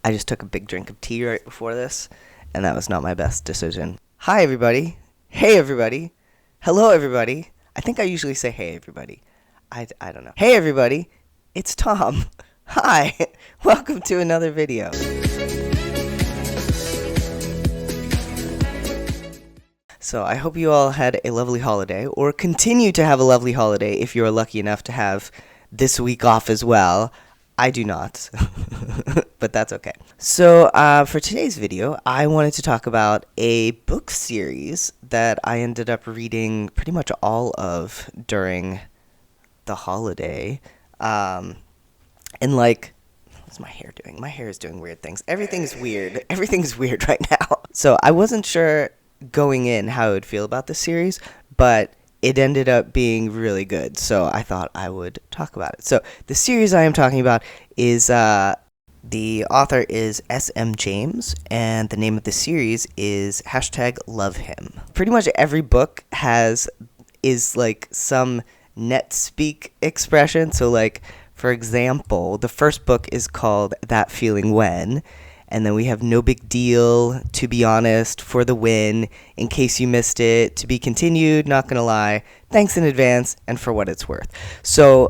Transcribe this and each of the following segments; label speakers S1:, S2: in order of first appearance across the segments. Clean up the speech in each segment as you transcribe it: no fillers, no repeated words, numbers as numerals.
S1: I just took a big drink of tea right before this, and that was not my best decision. Hi, everybody. Hey, everybody. Hello, everybody. I think I usually say hey, everybody. I don't know. Hey, everybody. It's Tom. Hi. Welcome to another video. So I hope you all had a lovely holiday, or continue to have a lovely holiday if you are lucky enough to have this week off as well. I do not, but that's okay. So for today's video, I wanted to talk about a book series that I ended up reading pretty much all of during the holiday. And like, what's my hair doing? My hair is doing weird things. Everything's weird. Everything's weird right now. So I wasn't sure going in how I would feel about this series, but it ended up being really good, so I thought I would talk about it. So the series I am talking about is, the author is S.M. James, and the name of the series is #LoveHim. Pretty much every book is like some NetSpeak expression. So like, for example, the first book is called That Feeling When, and then we have No Big Deal, To Be Honest, For the Win, In Case You Missed It, To Be Continued, Not Gonna Lie, Thanks in Advance, and For What It's Worth. So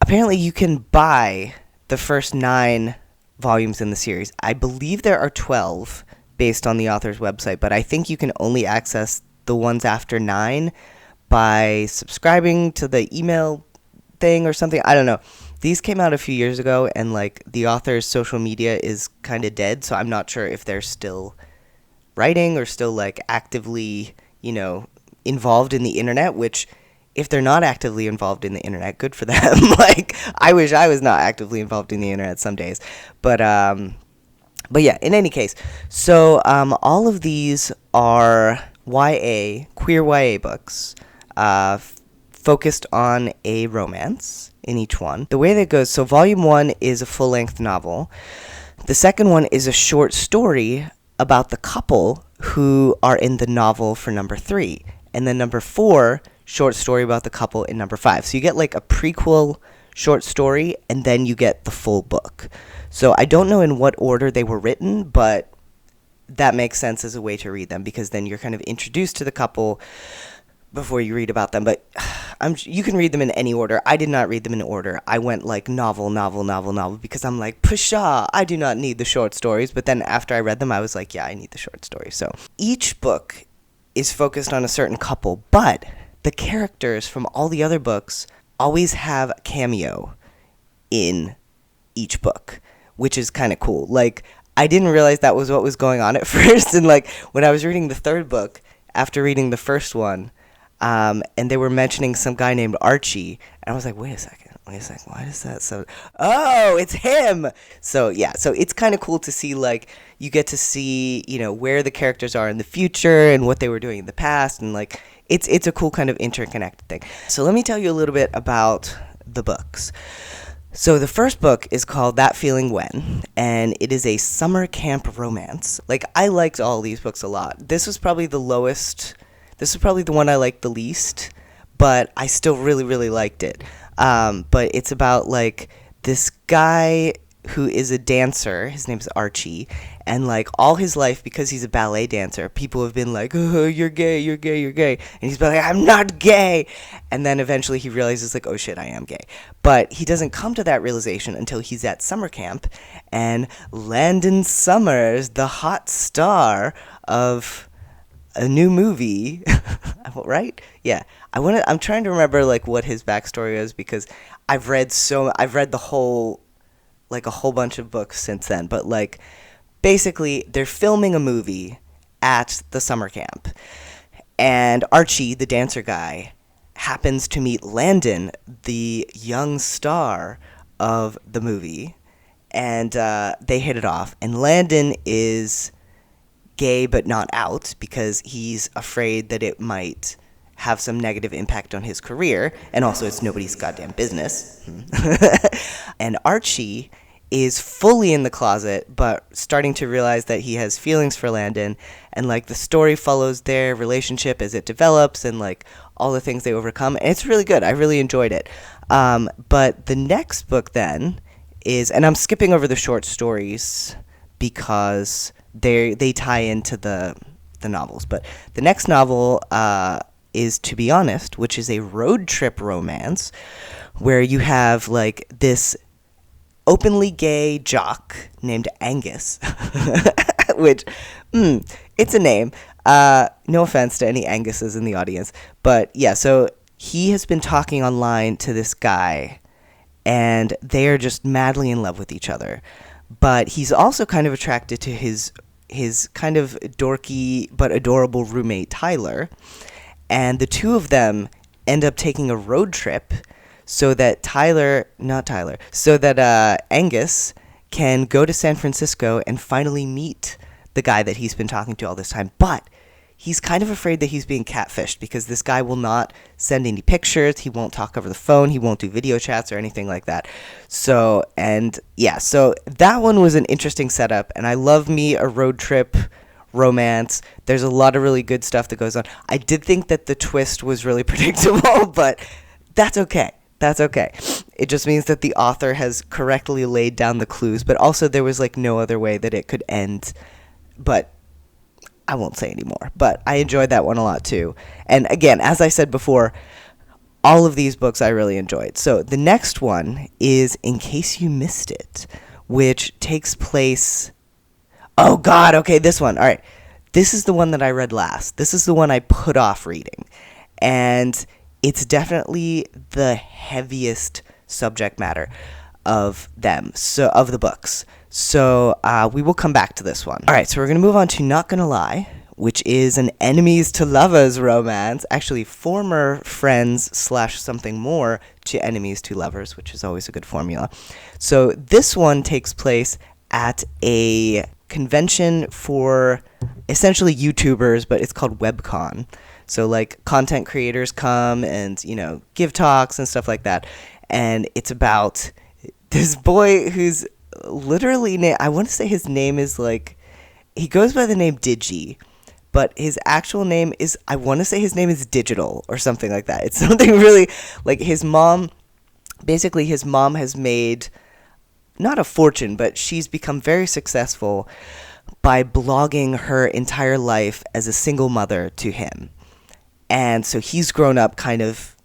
S1: apparently you can buy the first 9 volumes in the series. I believe there are 12 based on the author's website, but I think you can only access the ones after 9 by subscribing to the email thing or something. I don't know. These came out a few years ago, and like the author's social media is kind of dead, so I'm not sure if they're still writing or still like actively, involved in the internet, which if they're not actively involved in the internet, good for them. Like, I wish I was not actively involved in the internet some days. But yeah, in any case, so all of these are queer YA books, focused on a romance in each one. The way that goes, so volume 1 is a full-length novel. The second one is a short story about the couple who are in the novel for number 3. And then number 4, short story about the couple in number 5. So you get like a prequel short story, and then you get the full book. So I don't know in what order they were written, but that makes sense as a way to read them, because then you're kind of introduced to the couple before you read about them. But you can read them in any order. I did not read them in order. I went like novel, because I'm like, pshaw, I do not need the short stories. But then after I read them, I was like, yeah, I need the short stories. So each book is focused on a certain couple, but the characters from all the other books always have a cameo in each book, which is kind of cool. Like, I didn't realize that was what was going on at first. And like, when I was reading the third book, after reading the first one, and they were mentioning some guy named Archie, and I was like, wait a second, why does that so? Oh, it's him! So yeah, so it's kind of cool to see, like, you get to see, where the characters are in the future and what they were doing in the past, and like, it's a cool kind of interconnected thing. So let me tell you a little bit about the books. So the first book is called That Feeling When, and it is a summer camp romance. Like, I liked all these books a lot. This was probably the one I liked the least, but I still really, really liked it. But it's about, like, this guy who is a dancer. His name is Archie. And, like, all his life, because he's a ballet dancer, people have been like, oh, you're gay, you're gay, you're gay. And he's been like, I'm not gay. And then eventually he realizes, like, oh, shit, I am gay. But he doesn't come to that realization until he's at summer camp. And Landon Summers, the hot star of a new movie, right? Yeah. I'm trying to remember like what his backstory is, because I've read the whole, like, a whole bunch of books since then. But like, basically they're filming a movie at the summer camp, and Archie, the dancer guy, happens to meet Landon, the young star of the movie, and they hit it off. And Landon is gay but not out, because he's afraid that it might have some negative impact on his career, and also it's nobody's goddamn business. And Archie is fully in the closet, but starting to realize that he has feelings for Landon, and like the story follows their relationship as it develops, and like all the things they overcome, and it's really good. I really enjoyed it. But the next book then is, and I'm skipping over the short stories because they tie into the novels. But the next novel is To Be Honest, which is a road trip romance where you have like this openly gay jock named Angus, which, it's a name. No offense to any Anguses in the audience, but yeah, so he has been talking online to this guy, and they are just madly in love with each other. But he's also kind of attracted to his kind of dorky but adorable roommate, Tyler, and the two of them end up taking a road trip so that Angus can go to San Francisco and finally meet the guy that he's been talking to all this time. But he's kind of afraid that he's being catfished because this guy will not send any pictures. He won't talk over the phone. He won't do video chats or anything like that. So that one was an interesting setup. And I love me a road trip romance. There's a lot of really good stuff that goes on. I did think that the twist was really predictable, but that's okay. That's okay. It just means that the author has correctly laid down the clues, but also there was like no other way that it could end. But I won't say anymore. But I enjoyed that one a lot too. And again, as I said before, all of these books I really enjoyed. So the next one is In Case You Missed It, which takes place... Oh God, okay, this one. All right. This is the one that I read last. This is the one I put off reading. And it's definitely the heaviest subject matter of them, so of the books. So we will come back to this one. All right, so we're going to move on to Not Gonna Lie, which is an enemies to lovers romance. Actually, former friends / something more to enemies to lovers, which is always a good formula. So this one takes place at a convention for essentially YouTubers, but it's called WebCon. So like content creators come and, give talks and stuff like that. And it's about this boy who's literally, I want to say his name is like, he goes by the name Digi, but his actual name is, I want to say his name is Digital or something like that. It's something really, like his mom has made, not a fortune, but she's become very successful by blogging her entire life as a single mother to him. And so he's grown up kind of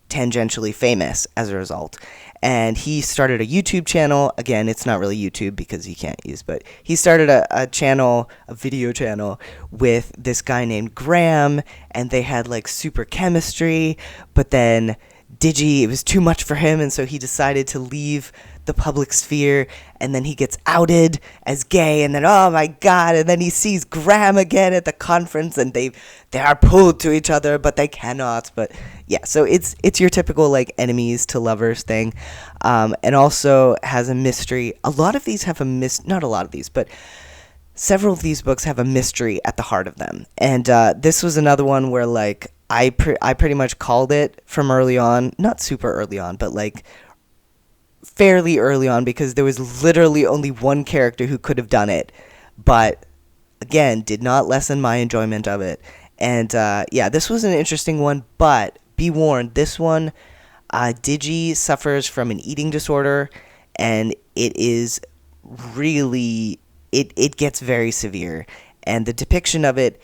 S1: tangentially famous as a result. And he started a YouTube channel. Again, it's not really YouTube because he can't use, but he started a video channel with this guy named Graham, and they had like super chemistry, but then Digi, it was too much for him, and so he decided to leave the public sphere, and then he gets outed as gay, and then, oh my God, and then he sees Graham again at the conference, and they are pulled to each other, but they cannot. But yeah, so it's your typical like enemies to lovers thing, and also has a mystery. A lot of these have not a lot of these, but several of these books have a mystery at the heart of them. And this was another one where like I pretty much called it from early on, not super early on, but like fairly early on, because there was literally only one character who could have done it, but again, did not lessen my enjoyment of it. And yeah, this was an interesting one, but be warned, this one, Digi suffers from an eating disorder, and it is really, it gets very severe, and the depiction of it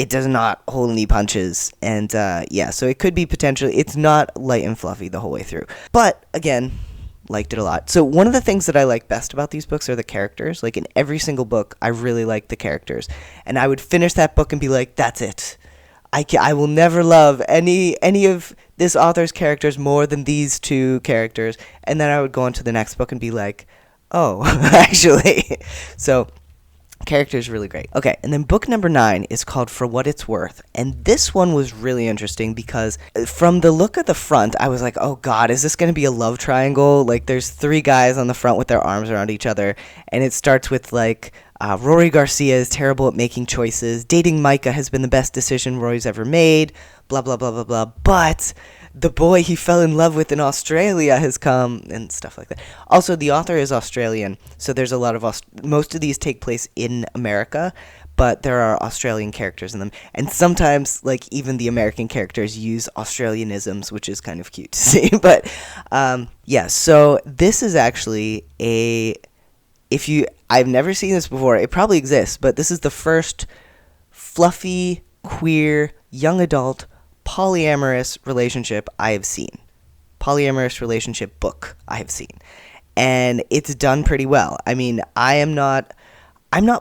S1: does not hold any punches, and yeah, so it could be potentially, it's not light and fluffy the whole way through, but again, liked it a lot. So one of the things that I like best about these books are the characters. Like in every single book, I really like the characters, and I would finish that book and be like, that's it. I will never love any of this author's characters more than these two characters, and then I would go on to the next book and be like, oh, actually. So character's really great. Okay, and then book number 9 is called For What It's Worth, and this one was really interesting because from the look of the front, I was like, oh God, is this going to be a love triangle? Like, there's 3 guys on the front with their arms around each other, and it starts with like, Rory Garcia is terrible at making choices, dating Micah has been the best decision Rory's ever made, blah, blah, blah, blah, blah, but the boy he fell in love with in Australia has come, and stuff like that. Also, the author is Australian, so there's a lot of most of these take place in America, but there are Australian characters in them. And sometimes, like, even the American characters use Australianisms, which is kind of cute to see. But, yeah, so this is actually I've never seen this before. It probably exists, but this is the first fluffy, queer, young adult, polyamorous relationship I have seen. Polyamorous relationship book I have seen. And it's done pretty well. I mean, I'm not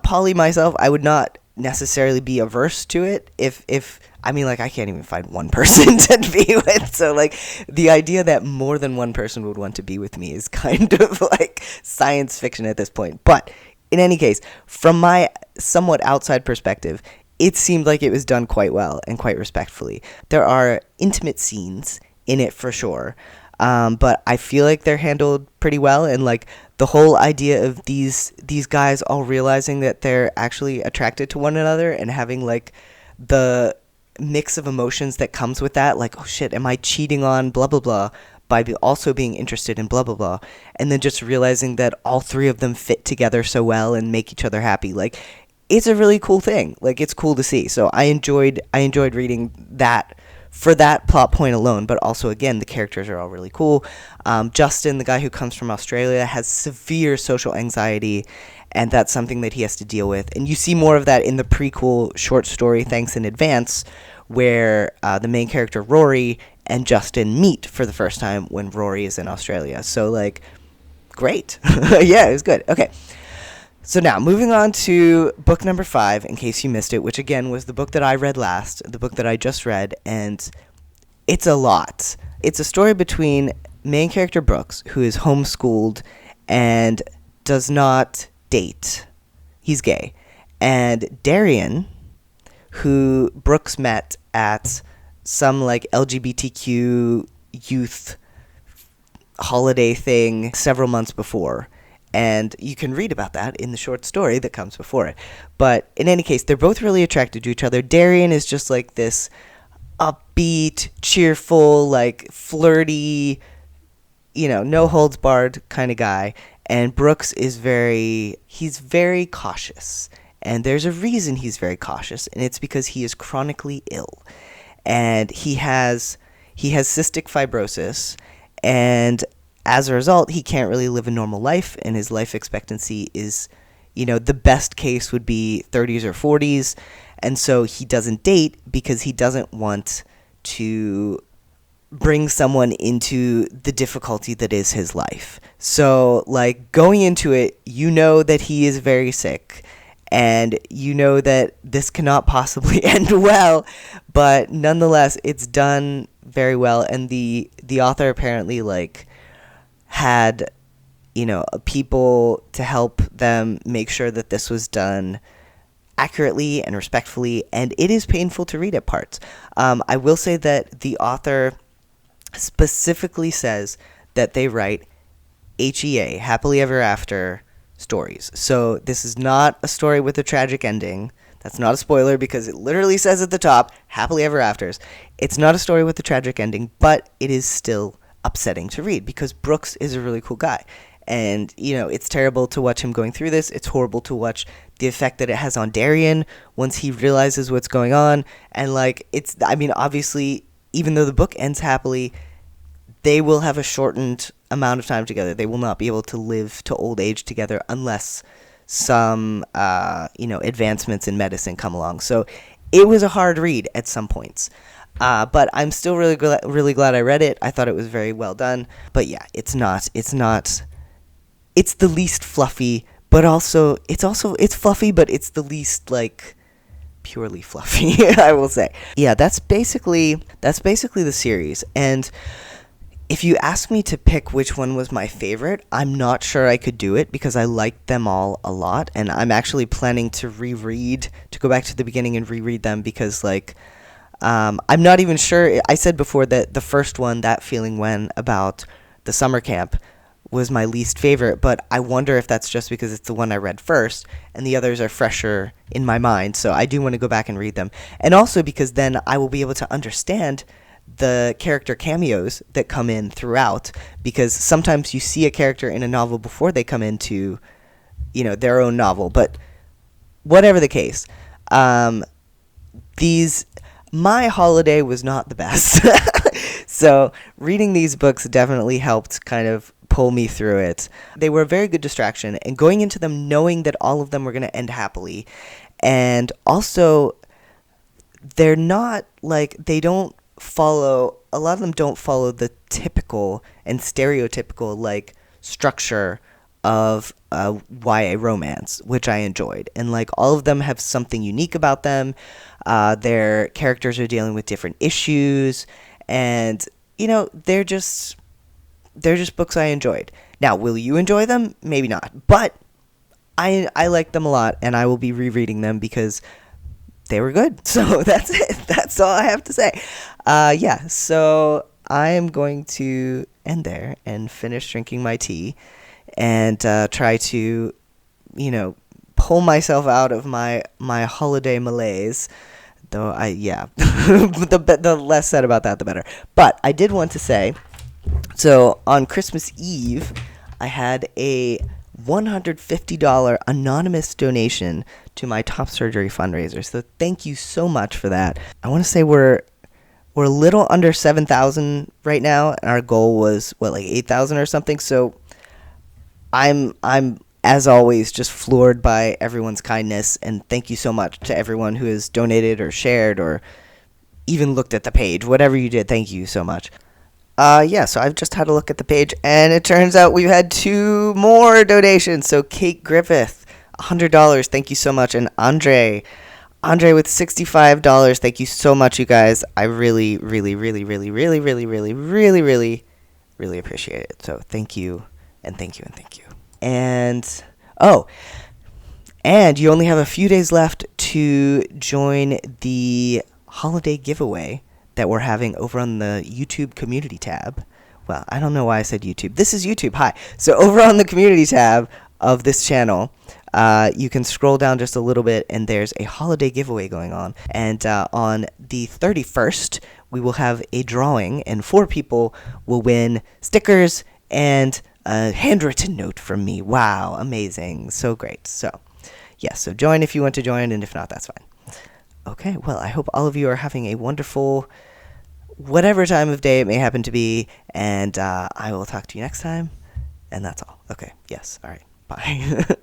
S1: poly myself. I would not necessarily be averse to it I can't even find one person to be with. So, like, the idea that more than one person would want to be with me is kind of like science fiction at this point. But in any case, from my somewhat outside perspective, it seemed like it was done quite well and quite respectfully. There are intimate scenes in it for sure. But I feel like they're handled pretty well, and like the whole idea of these guys all realizing that they're actually attracted to one another and having like the mix of emotions that comes with that, like, oh shit, am I cheating on blah blah blah by also being interested in blah blah blah, and then just realizing that all three of them fit together so well and make each other happy. Like, it's a really cool thing. Like, it's cool to see. So I enjoyed reading that for that plot point alone, but also, again, the characters are all really cool. Justin, the guy who comes from Australia, has severe social anxiety, and that's something that he has to deal with. And you see more of that in the prequel short story, Thanks in Advance, where the main character, Rory, and Justin meet for the first time when Rory is in Australia. So, like, great. Yeah, it was good. Okay. So now, moving on to book number 5, in case you missed it, which again was the book that I read last, the book that I just read, and it's a lot. It's a story between main character Brooks, who is homeschooled and does not date. He's gay. And Darian, who Brooks met at some, like, LGBTQ youth holiday thing several months before. And you can read about that in the short story that comes before it. But in any case, they're both really attracted to each other. Darian is just like this upbeat, cheerful, like flirty, no holds barred kind of guy. And Brooks is he's very cautious. And there's a reason he's very cautious, and it's because he is chronically ill. And he has cystic fibrosis, and as a result, he can't really live a normal life, and his life expectancy is, the best case would be 30s or 40s, and so he doesn't date because he doesn't want to bring someone into the difficulty that is his life. So, like, going into it, you know that he is very sick, and you know that this cannot possibly end well, but nonetheless, it's done very well, and the author apparently, like, had, people to help them make sure that this was done accurately and respectfully, and it is painful to read at parts. I will say that the author specifically says that they write HEA, happily ever after stories. So this is not a story with a tragic ending. That's not a spoiler because it literally says at the top, happily ever afters. It's not a story with a tragic ending, but it is still upsetting to read because Brooks is a really cool guy, and it's terrible to watch him going through this. It's horrible to watch the effect that it has on Darian once he realizes what's going on, and obviously, even though the book ends happily, they will have a shortened amount of time together. They will not be able to live to old age together unless some advancements in medicine come along. So it was a hard read at some points. But I'm still really glad I read it. I thought it was very well done. But yeah, it's the least fluffy, but also it's fluffy, but it's the least, like, purely fluffy, I will say. Yeah, that's basically the series. And if you ask me to pick which one was my favorite, I'm not sure I could do it because I liked them all a lot, and I'm actually planning to go back to the beginning and reread them because, like, I'm not even sure. I said before that the first one, That Feeling When, about the summer camp, was my least favorite, but I wonder if that's just because it's the one I read first, and the others are fresher in my mind, so I do want to go back and read them. And also because then I will be able to understand the character cameos that come in throughout, because sometimes you see a character in a novel before they come into, their own novel, but whatever the case, Um, my holiday was not the best. So reading these books definitely helped kind of pull me through it. They were a very good distraction, and going into them knowing that all of them were going to end happily, and also they're not like, they don't follow, a lot of them don't follow the typical and stereotypical like structure of YA romance, which I enjoyed. And like all of them have something unique about them. Their characters are dealing with different issues, and they're just books I enjoyed. Now, will you enjoy them? Maybe not, but I like them a lot, and I will be rereading them because they were good. So that's it. That's all I have to say. Yeah, so I am going to end there and finish drinking my tea and try to, pull myself out of my holiday malaise. Though the less said about that, the better. But I did want to say, so on Christmas Eve, I had a $150 anonymous donation to my top surgery fundraiser. So thank you so much for that. I want to say we're a little under 7,000 right now, and our goal was like 8,000 or something. So I'm as always just floored by everyone's kindness, and thank you so much to everyone who has donated or shared or even looked at the page. Whatever you did, thank you so much. So I've just had a look at the page, and it turns out we've had 2 more donations. So Kate Griffith, $100, thank you so much, and Andre with $65, thank you so much, you guys. I really, really, really, really, really, really, really, really, really, really appreciate it. So thank you, and thank you, and thank you. And and you only have a few days left to join the holiday giveaway that we're having over on the YouTube community tab. Well, I don't know why I said YouTube. This is YouTube. Hi. So over on the community tab of this channel, you can scroll down just a little bit, and there's a holiday giveaway going on. And on the 31st, we will have a drawing, and 4 people will win stickers and a handwritten note from me. Wow, amazing. So great. So, yes, so join if you want to join, and if not, that's fine. Okay, well, I hope all of you are having a wonderful whatever time of day it may happen to be, and I will talk to you next time, and that's all. Okay, yes, all right, bye.